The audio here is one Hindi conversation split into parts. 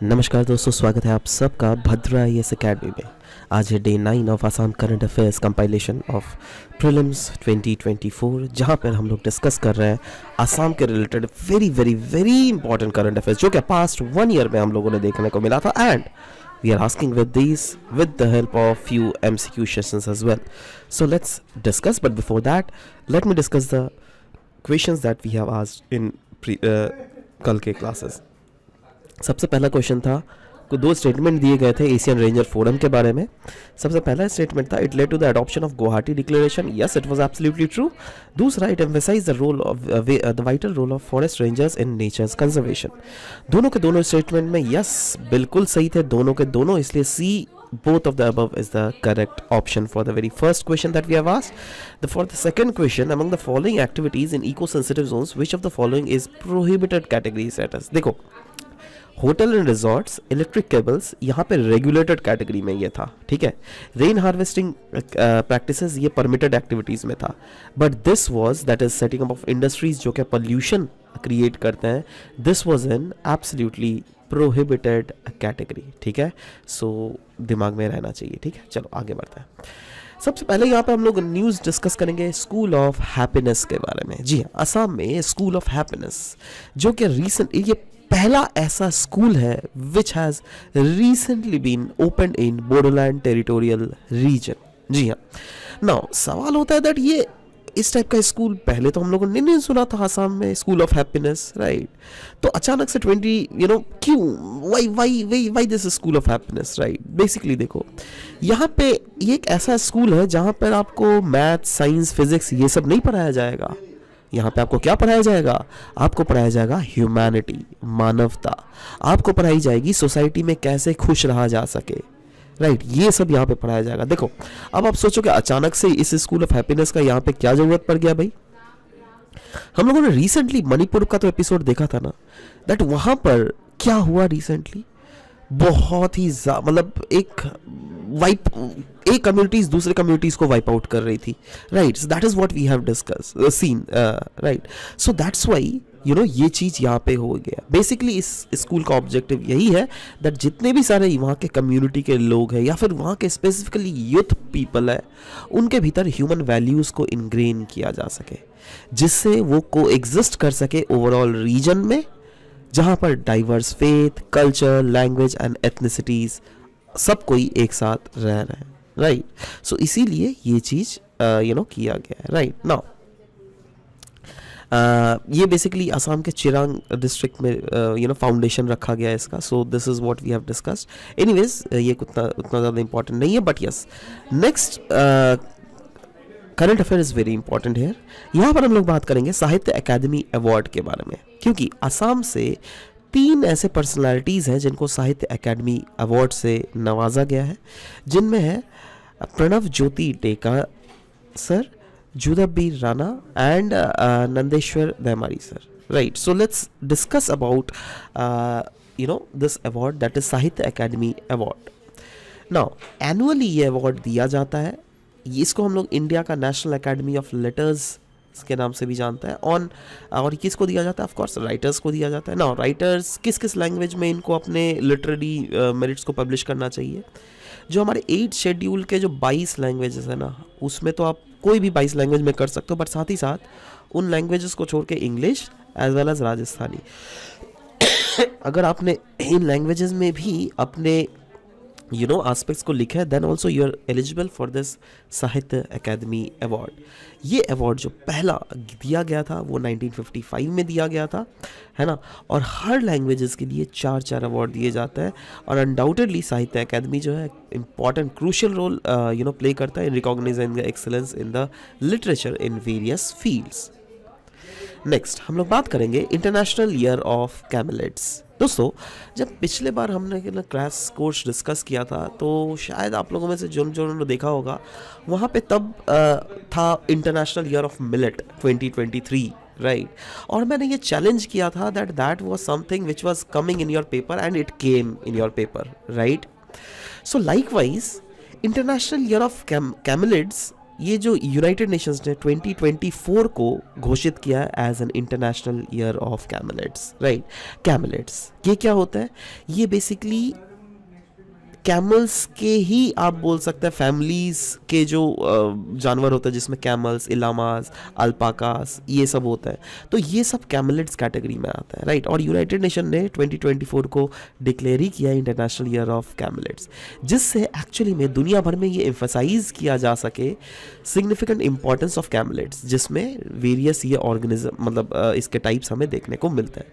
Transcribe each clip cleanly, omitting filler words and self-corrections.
नमस्कार दोस्तों, स्वागत है आप सबका भद्रा आईएएस अकेडमी में। आज है day 9 of Assam current affairs compilation of prelims 2024, जहां पर हम लोग डिस्कस कर रहे हैं आसाम के related very very very important current affairs जो कि पास्ट 1 ईयर में हम लोगों ने देखने को मिला था, and we are asking with the help of few MCQ sessions as well. So let's discuss, but before that let me discuss the questions that we have asked in कल के क्लासेस। सबसे पहला क्वेश्चन था, को दो स्टेटमेंट दिए गए थे एशियन रेंजर फोरम के बारे में। सबसे पहला स्टेटमेंट था, it led to the adoption of Guwahati declaration. Yes, it was absolutely true. दूसरा, it emphasize the role of the vital role of forest rangers in nature's conservation. दोनों के दोनों स्टेटमेंट में यस बिल्कुल सही थे, दोनों के दोनों, इसलिए सी both of the above is the correct option for the very first question that we have asked. For the second question, among the following activities in eco-sensitive zones, which of the following is prohibited category status? देखो, hotel and resorts, electric cables यहाँ पे रेगुलेटेड कैटेगरी में ये था, ठीक है। रेन हार्वेस्टिंग प्रैक्टिसेस ये परमिटेड एक्टिविटीज़ में था, but this was that is setting up of industries जो कि पोल्यूशन क्रिएट करते हैं, this was an absolutely prohibited category, ठीक है। सो दिमाग में रहना चाहिए, ठीक है। चलो आगे बढ़ते हैं। सबसे पहले यहाँ पे हम लोग न्यूज़ डिस्कस करेंगे स्कूल ऑफ हैप्पीनेस के बारे में। जी हाँ, असम में स्कूल ऑफ हैप्पीनेस जो कि रिसेंट, ये पहला ऐसा स्कूल है which has recently been open in Bodoland territorial region. जी हाँ, नाउ सवाल होता है दैट ये इस टाइप का स्कूल पहले तो हम लोगों ने नहीं सुना था आसाम में, स्कूल ऑफ हैप्पीनेस, राइट। तो अचानक से 20 क्यों, why this school of happiness, right. Basically देखो, यहाँ पे ये एक ऐसा स्कूल है जहाँ पर आपको मैथ, साइंस, फिजिक्स ये सब नहीं पढ़ाया जाएगा। यहाँ पे आपको क्या पढ़ाया जाएगा? आपको पढ़ाया जाएगा ह्यूमैनिटी, मानवता। आपको पढ़ाई जाएगी सोसाइटी में कैसे खुश रहा जा सके, राइट। ये सब यहाँ पे पढ़ाया जाएगा। देखो, अब आप सोचो कि अचानक से इस स्कूल ऑफ हैप्पीनेस का यहाँ पे क्या जरूरत पड़ गया भाई। हम लोगों ने रिसेंटली मणिपुर का तो एपिसोड देखा था ना, दैट वहां पर क्या हुआ रिसेंटली, बहुत ही मतलब एक कम्युनिटीज दूसरे कम्युनिटीज को वाइप आउट कर रही थी, right. That is what we have discuss seen, right. So that's why ये चीज़ यहाँ पे हो गया। बेसिकली इस स्कूल का ऑब्जेक्टिव यही है दैट जितने भी सारे वहाँ के कम्युनिटी के लोग हैं या फिर वहाँ के स्पेसिफिकली यूथ पीपल है, उनके भीतर ह्यूमन वैल्यूज़ को इनग्रेन किया जा सके, जिससे वो को एग्जिस्ट कर सके ओवरऑल रीजन में, जहाँ पर diverse faith, culture, language and ethnicities सब कोई एक साथ रह रहे हैं, राइट। सो इसीलिए ये चीज़ किया गया है, राइट। नाउ ये बेसिकली असम के चिरांग डिस्ट्रिक्ट में फाउंडेशन रखा गया है इसका। So this is what we have discussed. Anyways, ये उतना ज़्यादा इंपॉर्टेंट नहीं है, but yes, next current affair is very important here. यहाँ पर हम लोग बात करेंगे साहित्य अकादमी अवार्ड के बारे में, क्योंकि असम से 3 ऐसे पर्सनालिटीज़ हैं जिनको साहित्य अकादमी अवार्ड से नवाजा गया है, जिनमें है प्रणव ज्योति टेका sir, Judabir Rana and Nandeshwar Dayamari sir, right. So let's discuss about this award, that is Sahitya Academy Award. Now annually ये award दिया जाता है, इसको हम लोग इंडिया का नेशनल एकेडमी ऑफ लेटर्स के नाम से भी जानता है। और किसको दिया जाता है? ऑफ कोर्स राइटर्स को दिया जाता है। ना राइटर्स किस किस लैंग्वेज में इनको अपने लिटरेरी मेरिट्स को पब्लिश करना चाहिए? जो हमारे 8 शेड्यूल के जो 22 लैंग्वेजेस है ना, उसमें तो आप कोई भी 22 लैंग्वेज में कर सकते हो, बट साथ ही साथ उन लैंग्वेजेस को छोड़ के English as well as Rajasthani अगर आपने इन लैंग्वेजेस में भी अपने एस्पेक्ट्स को लिखा है, then also you are eligible for this Sahitya Akademi award. ये अवार्ड जो पहला दिया गया था वो 1955 में दिया गया था, है ना। और हर लैंग्वेजेस के लिए 4 अवार्ड दिए जाते हैं, और अनडाउटेडली साहित्य अकादमी जो है इंपॉर्टेंट क्रूशियल रोल प्ले करता है in recognizing the excellence in the literature in various fields. Next हम लोग बात करेंगे इंटरनेशनल ईयर ऑफ कैमलेट्स। दोस्तों, जब पिछले बार हमने क्लास कोर्स डिस्कस किया था, तो शायद आप लोगों में से जो देखा होगा, वहाँ पे तब था international year of millet 2023, right. और मैंने ये चैलेंज किया था that was something which was coming in your paper and it came in your paper, right. So likewise international year of camelids ये जो यूनाइटेड नेशंस ने 2024 को घोषित किया as an international year of camelids, right. Camelids ये क्या होता है? ये बेसिकली कैमल्स के ही आप बोल सकते हैं फैमिलीज के जो जानवर होते हैं, जिसमें कैमल्स, इलामास, अल्पाकास ये सब होता है, तो ये सब कैमलेट्स कैटेगरी में आता है, राइट। और यूनाइटेड नेशन ने 2024 को डिक्लेयर ही किया इंटरनेशनल ईयर ऑफ कैमलेट्स, जिससे एक्चुअली में दुनिया भर में ये एम्फसाइज किया जा सके सिग्निफिकेंट इंपॉर्टेंस ऑफ कैमलेट्स, जिसमें वेरियस ये ऑर्गेनिज्म मतलब इसके टाइप्स हमें देखने को मिलते हैं।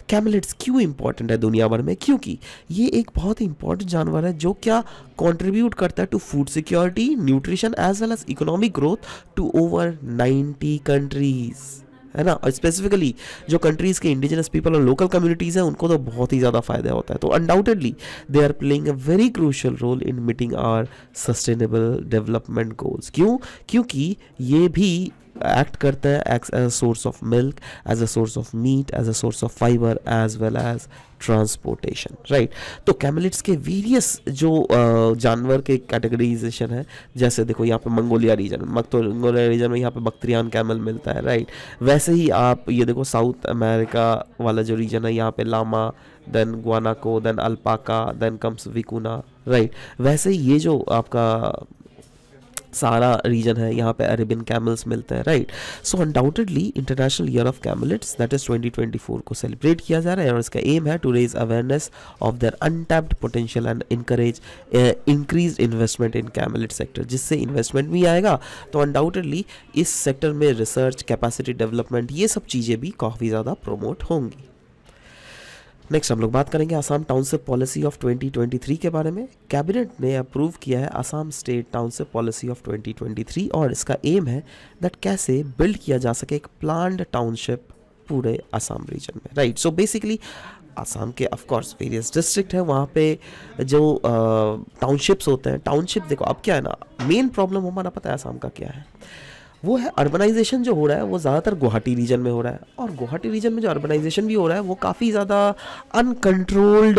कैमलेट्स क्यों इंपॉर्टेंट है दुनिया भर में? क्योंकि ये एक बहुत ही इंपॉर्टेंट जानवर है जो क्या कंट्रीब्यूट करता है to food security, nutrition as well as economic growth to over 90 countries, है ना। और स्पेसिफिकली जो कंट्रीज के इंडिजिनस पीपल और लोकल कम्युनिटीज हैं उनको तो बहुत ही ज़्यादा फायदा होता है। तो undoubtedly they are playing a very crucial role in meeting our sustainable development goals. क्यों? क्योंकि ये भी एक्ट करता है as a source of milk, as a source of meat, as a source of fibre as well as transportation, right. तो कैमलिड्स के वेरियस जो जानवर के कैटेगराइजेशन है, जैसे देखो यहाँ पे मंगोलिया रीजन में यहाँ पे बख्तियान कैमल मिलता है, राइट। वैसे ही आप ये देखो साउथ अमेरिका वाला जो रीजन है, यहाँ पे llama, then guanaco, then alpaca, then comes vicuna, right. वैसे ही ये जो आपका सारा रीजन है, यहाँ पे अरेबियन कैमल्स मिलते हैं, right. So undoubtedly international year of कैमलिड्स that is 2024 को सेलिब्रेट किया जा रहा है, और इसका एम है to raise awareness of their untapped potential and encourage increase investment in camelid sector, जिससे इन्वेस्टमेंट भी आएगा। तो अनडाउटेडली इस सेक्टर में रिसर्च, कैपेसिटी डेवलपमेंट, ये सब चीज़ें भी काफ़ी ज़्यादा प्रोमोट होंगी। नेक्स्ट हम लोग बात करेंगे आसाम टाउनशिप पॉलिसी ऑफ 2023 के बारे में। कैबिनेट ने अप्रूव किया है Assam state township policy of 2023, और इसका एम है दैट कैसे बिल्ड किया जा सके एक प्लान्ड टाउनशिप पूरे आसाम रीजन में, राइट। सो बेसिकली आसाम के ऑफ कोर्स वेरियस डिस्ट्रिक्ट है, वहाँ पे जो टाउनशिप्स होते हैं, टाउनशिप देखो अब क्या है ना, मेन प्रॉब्लम हमारा पता है आसाम का क्या है, वो है अर्बनाइजेशन जो हो रहा है वो ज़्यादातर गुवाहाटी रीजन में हो रहा है, और गुवाहाटी रीजन में जो अर्बनाइजेशन भी हो रहा है वो काफ़ी ज़्यादा अनकंट्रोल्ड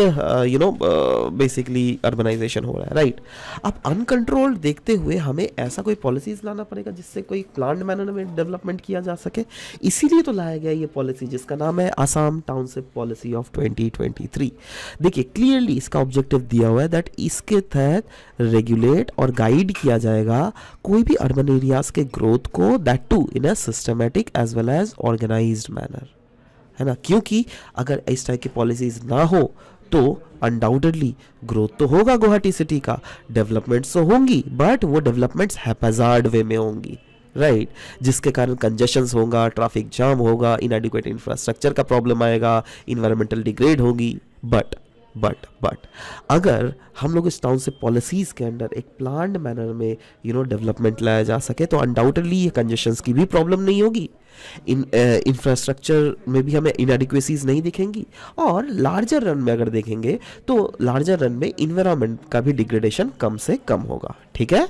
बेसिकली अर्बनाइजेशन हो रहा है, राइट। अब अनकंट्रोल्ड देखते हुए हमें ऐसा कोई पॉलिसीज़ लाना पड़ेगा जिससे कोई प्लान्ड मैनर में डेवलपमेंट किया जा सके, इसीलिए तो लाया गया ये पॉलिसी जिसका नाम है आसाम टाउनशिप पॉलिसी ऑफ 2023। देखिए क्लियरली इसका ऑब्जेक्टिव दिया हुआ है दैट इसके तहत रेगुलेट और गाइड किया जाएगा कोई भी अर्बन एरियाज के ग्रोथ को, that too in a systematic as well as organised manner, है ना। क्योंकि अगर इस टाइप की पॉलिसीज ना हो तो अनडाउटेडली ग्रोथ तो होगा गुवाहाटी सिटी का, डेवलपमेंट्स तो होंगी, बट वो डेवलपमेंट्स हैपेजार्ड वे में होंगी, राइट। जिसके कारण कंजेशंस होगा, ट्रैफिक जाम होगा, इनएडिक्वेट इंफ्रास्ट्रक्चर का प्रॉब्लम आएगा, इन्वायरमेंटल डिग्रेड होगी। बट अगर हम लोग इस टाउनशिप पॉलिसीज़ के अंदर एक प्लान्ड मैनर में डेवलपमेंट लाया जा सके तो अनडाउटेडली ये कंजेशंस की भी प्रॉब्लम नहीं होगी, इंफ्रास्ट्रक्चर में भी हमें इनएडिक्वेसीज नहीं दिखेंगी, और लार्जर रन में अगर देखेंगे तो लार्जर रन में इन्वायरमेंट का भी डिग्रेडेशन कम से कम होगा, ठीक है।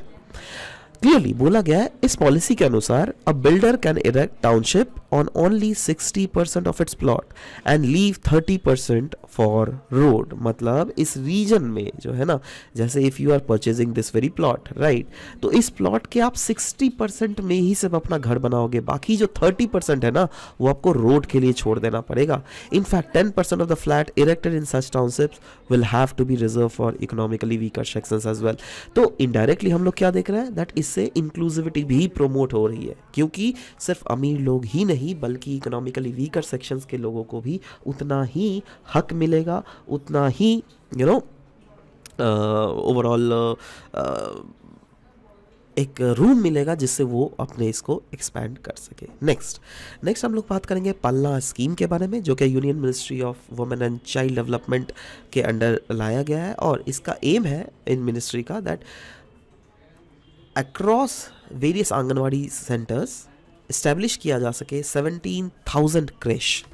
क्लियरली बोला गया है इस पॉलिसी के अनुसार a builder can erect township on only 60% of its plot and leave 30% for road. मतलब इस रीजन में जो है ना, जैसे if you are purchasing this very plot, right, तो इस प्लॉट के आप 60% में ही सिर्फ अपना घर बनाओगे, बाकी जो 30% है ना वो आपको रोड के लिए छोड़ देना पड़ेगा। In fact 10% of the flat erected in such townships will have to be reserve for economically weaker sections as well. तो इनडायरेक्टली हम लोग क्या देख रहे हैं दैट इससे इंक्लूसिविटी भी प्रमोट हो रही है, क्योंकि सिर्फ अमीर लोग ही नहीं बल्कि इकोनॉमिकली वीकर सेक्शंस के लोगों को भी उतना ही हक मिलेगा, उतना ही ओवरऑल एक रूम मिलेगा जिससे वो अपने इसको एक्सपैंड कर सके। नेक्स्ट हम लोग बात करेंगे पलना स्कीम के बारे में, जो कि union ministry of women and child development के अंडर लाया गया है, और इसका एम है इन मिनिस्ट्री का that across various anganwadi centres establish किया जा सके 17,000 क्रेश,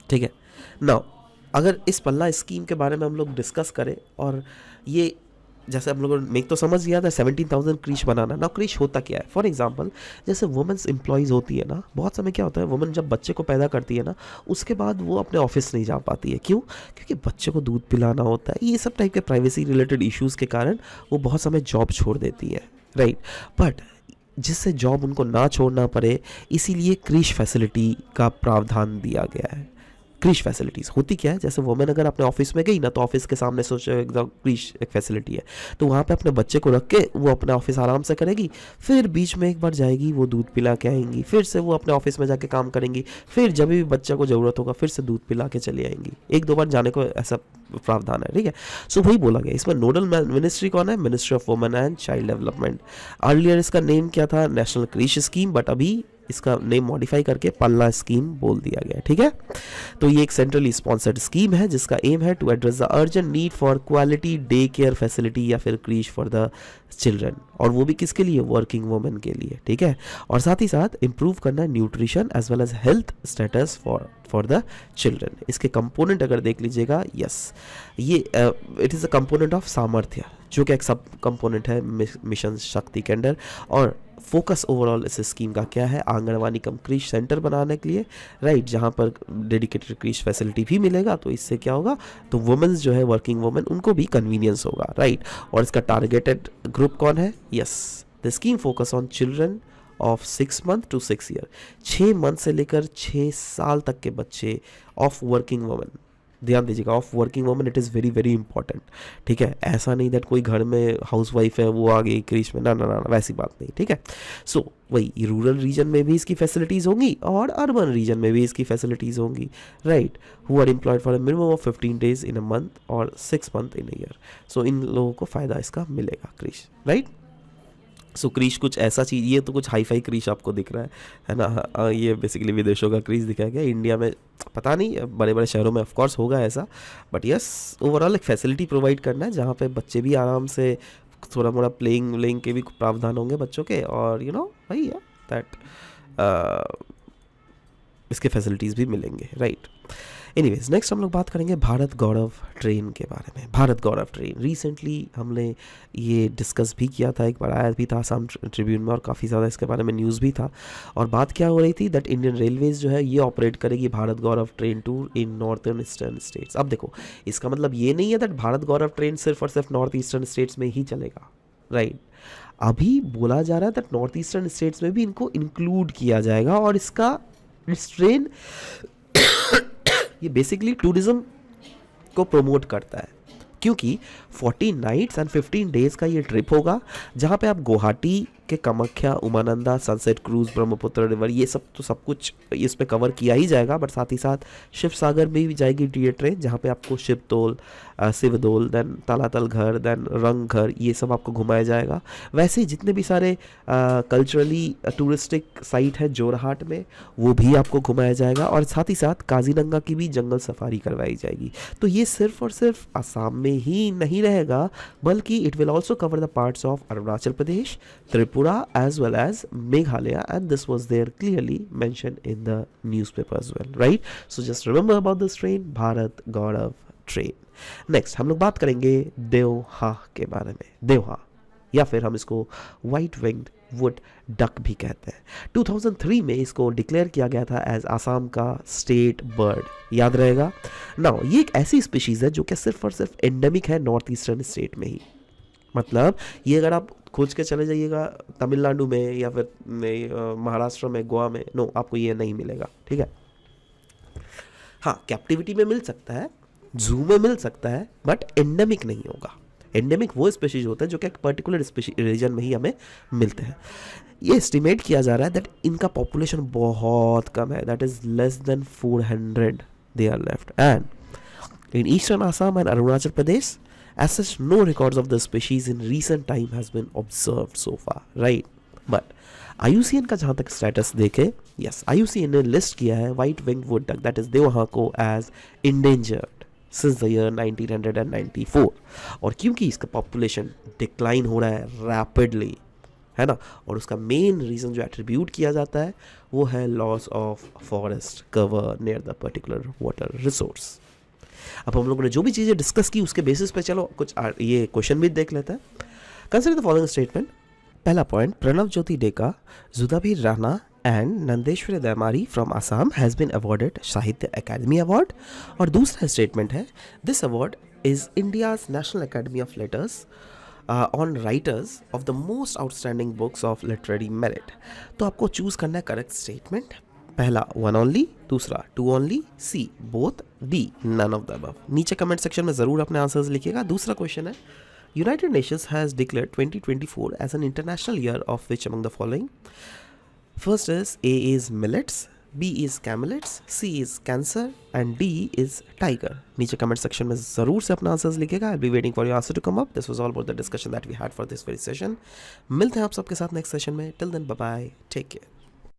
ठीक है। नाउ अगर इस पल्ला स्कीम के बारे में हम लोग डिस्कस करें, और ये जैसे हम लोगों ने मेक तो समझ लिया था 17,000 क्रीश बनाना। ना क्रीश होता क्या है, फॉर एग्जांपल जैसे वुमेन्स एम्प्लॉयज़ होती है ना, बहुत समय क्या होता है वुमेन जब बच्चे को पैदा करती है ना उसके बाद वो अपने ऑफिस नहीं जा पाती है। क्यों? क्योंकि बच्चे को दूध पिलाना होता है, ये सब टाइप के प्राइवेसी रिलेटेड इश्यूज़ के कारण वो बहुत समय जॉब छोड़ देती है, राइट। बट जिससे जॉब उनको ना छोड़ना पड़े, इसीलिए क्रीश फैसिलिटी का प्रावधान दिया गया है। क्रीश फैसिलिटीज़ होती क्या है, जैसे वुमेन अगर अपने ऑफिस में गई ना, तो ऑफिस के सामने सोचो एकदम क्रीश एक फैसिलिटी है, तो वहाँ पे अपने बच्चे को रख के वो अपना ऑफिस आराम से करेगी, फिर बीच में एक बार जाएगी, वो दूध पिला के आएंगी, फिर से वो अपने ऑफिस में जाके काम करेंगी, फिर जब भी बच्चे को ज़रूरत होगा फिर से दूध पिला के चली आएंगी। एक दो बार जाने को ऐसा प्रावधान है, ठीक है। सो वही बोला गया। इसमें नोडल मिनिस्ट्री कौन है? Ministry of women and child development. Earlier इसका नेम क्या था? नेशनल क्रीश स्कीम, बट अभी इसका नेम मॉडिफाई करके पल्ला स्कीम बोल दिया गया, ठीक है। तो ये एक सेंट्रली स्पॉन्सर्ड स्कीम है जिसका एम है to address the urgent need for quality day care facility या फिर क्रीश फॉर द चिल्ड्रन, और वो भी किसके लिए? वर्किंग वुमेन के लिए, ठीक है। और साथ ही साथ इंप्रूव करना है nutrition as well as health status for the children. इसके कंपोनेंट अगर देख लीजिएगा, यस, ये it is a component of Samarthya, जो कि एक सब कंपोनेंट है मिशन शक्ति के अंडर। और फोकस ओवरऑल इस स्कीम का क्या है? आंगनवाड़ी कम क्रीश सेंटर बनाने के लिए, राइट, जहाँ पर डेडिकेटेड क्रीश फैसिलिटी भी मिलेगा। तो इससे क्या होगा? तो वुमेन्स जो है, वर्किंग वुमेन, उनको भी कन्वीनियंस होगा, राइट। और इसका टारगेटेड ग्रुप कौन है? Yes, the scheme focus on children of 6 month to 6 year, 6 month से लेकर 6 साल तक के बच्चे ऑफ वर्किंग वुमेन। ध्यान दीजिएगा, of working women, it is very very important, ठीक है। ऐसा नहीं दैट कोई घर में हाउस वाइफ है वो आ गई क्रीश में, ना ना ना, वैसी बात नहीं, ठीक है। सो वही रूरल रीजन में भी इसकी फैसिलिटीज़ होंगी और अर्बन रीजन में भी इसकी फैसिलिटीज़ होंगी, right. Who are employed for a minimum of 15 days in a month और 6 months इन अ ईयर। सो इन लोगों को फ़ायदा इसका मिलेगा, क्रीश, राइट। सो क्रीश कुछ ऐसा चीज़, ये तो कुछ हाई फाई क्रीश आपको दिख रहा है ना। ये बेसिकली विदेशों का क्रीश दिखाया गया। इंडिया में पता नहीं, बड़े बड़े शहरों में ऑफ कोर्स होगा ऐसा, बट यस, ओवरऑल एक फैसिलिटी प्रोवाइड करना है जहाँ पे बच्चे भी आराम से थोड़ा मोड़ा प्लेइंग व्लेइंग के भी प्रावधान होंगे बच्चों के, और यू नो वही है दैट इसके फैसिलिटीज़ भी मिलेंगे, राइट। एनीवेज, नेक्स्ट हम लोग बात करेंगे भारत गौरव ट्रेन के बारे में। भारत गौरव ट्रेन रिसेंटली हमने ये डिस्कस भी किया था, एक बार आया भी था आसाम ट्रिब्यून में, और काफ़ी ज़्यादा इसके बारे में न्यूज़ भी था। और बात क्या हो रही थी दैट इंडियन रेलवेज जो है ये ऑपरेट करेगी Bharat Gaurav train tour in northern eastern states. अब देखो, इसका मतलब ये नहीं है दैट भारत गौरव ट्रेन सिर्फ और सिर्फ नॉर्थ ईस्टर्न स्टेट्स में ही चलेगा, राइट। अभी बोला जा रहा है दैट नॉर्थ ईस्टर्न स्टेट्स में भी इनको इंक्लूड किया जाएगा, और इसका इस ट्रेन ये बेसिकली टूरिज्म को प्रमोट करता है, क्योंकि 40 नाइट्स एंड 15 डेज का ये ट्रिप होगा, जहाँ पे आप गुवाहाटी के Kamakhya, Umananda, sunset cruise, Brahmaputra river, ये सब तो सब कुछ इस पे कवर किया ही जाएगा। बट साथ ही साथ शिव सागर में भी जाएगी ये ट्रेन, जहाँ पे आपको शिवतोल, शिवदोल, देन तालातल घर, देन रंग घर, ये सब आपको घुमाया जाएगा। वैसे ही जितने भी सारे कल्चरली टूरिस्टिक साइट है जोरहाट में, वो भी आपको घुमाया जाएगा। और साथ ही साथ काजीरंगा की भी जंगल सफारी करवाई जाएगी। तो ये सिर्फ और सिर्फ आसाम में ही नहीं रहेगा, बल्कि it will also cover the parts of Arunachal Pradesh, Tripura, as well as Meghalaya, and this was there clearly mentioned in the newspaper as well, right? So just remember about this train, Bharat Gaurav train. Next हम लोग बात करेंगे देवहा के बारे में। देवहा, या फिर हम इसको व्हाइट विंग्ड वुड डक भी कहते हैं। 2003 में इसको डिक्लेयर किया गया था एज आसाम का स्टेट बर्ड, याद रहेगा। नाउ ये एक ऐसी स्पीशीज़ है जो कि सिर्फ और सिर्फ एंडेमिक है नॉर्थ ईस्टर्न स्टेट में ही। मतलब ये अगर आप खोज के चले जाइएगा तमिलनाडु में या फिर महाराष्ट्र में, गोवा में, नो, आपको ये नहीं मिलेगा, ठीक है। हाँ, कैप्टिविटी में मिल सकता है, जू में मिल सकता है, बट एंडेमिक नहीं होगा। एंडेमिक वो स्पीशीज होता है जो कि एक पर्टिकुलर रीजन में ही हमें मिलते हैं। ये एस्टिमेट किया जा रहा है दैट इनका पॉपुलेशन बहुत कम है, that is less than 400 they are left, and in eastern Assam and Arunachal Pradesh as such no records of the species in recent time has been observed so far, right? But IUCN का जहाँ तक स्टेटस देखे, yes, IUCN ने लिस्ट किया है white winged wood duck that is देवहा को as endangered since the year 1994। और क्योंकि इसका पॉपुलेशन डिक्लाइन हो रहा है रैपिडली, है ना, और उसका मेन रीज़न जो एट्रीब्यूट किया जाता है वो है loss of forest cover near the particular water resource. अब हम लोगों ने जो भी चीज़ें डिस्कस की उसके बेसिस पे चलो कुछ ये क्वेश्चन भी देख लेते हैं। Consider the following statement. पहला point, Pranab Jyoti Deka, Judabir Rana and Nandeshwari Daimary from Assam has been awarded Sahitya Akademi award. और दूसरा स्टेटमेंट है, this award is India's national academy of letters on writers of the most outstanding books of literary merit. तो आपको चूज़ करना है करेक्ट स्टेटमेंट। पहला वन ओनली, दूसरा two only, C both, D none of the above. नीचे कमेंट सेक्शन में ज़रूर अपने आंसर्स लिखिएगा। दूसरा क्वेश्चन है, united nations has declared 2024 as an international year of which among the following? First is A is millets, B is camelids, C is cancer and D is tiger। नीचे कमेंट सेक्शन में ज़रूर से अपना आंसर्स लिखिएगा। I'll be waiting for your answer to come up. This was all about the discussion that we had for this very session। मिलते हैं आप सबके साथ नेक्स्ट सेशन में। Till then, bye bye, take care।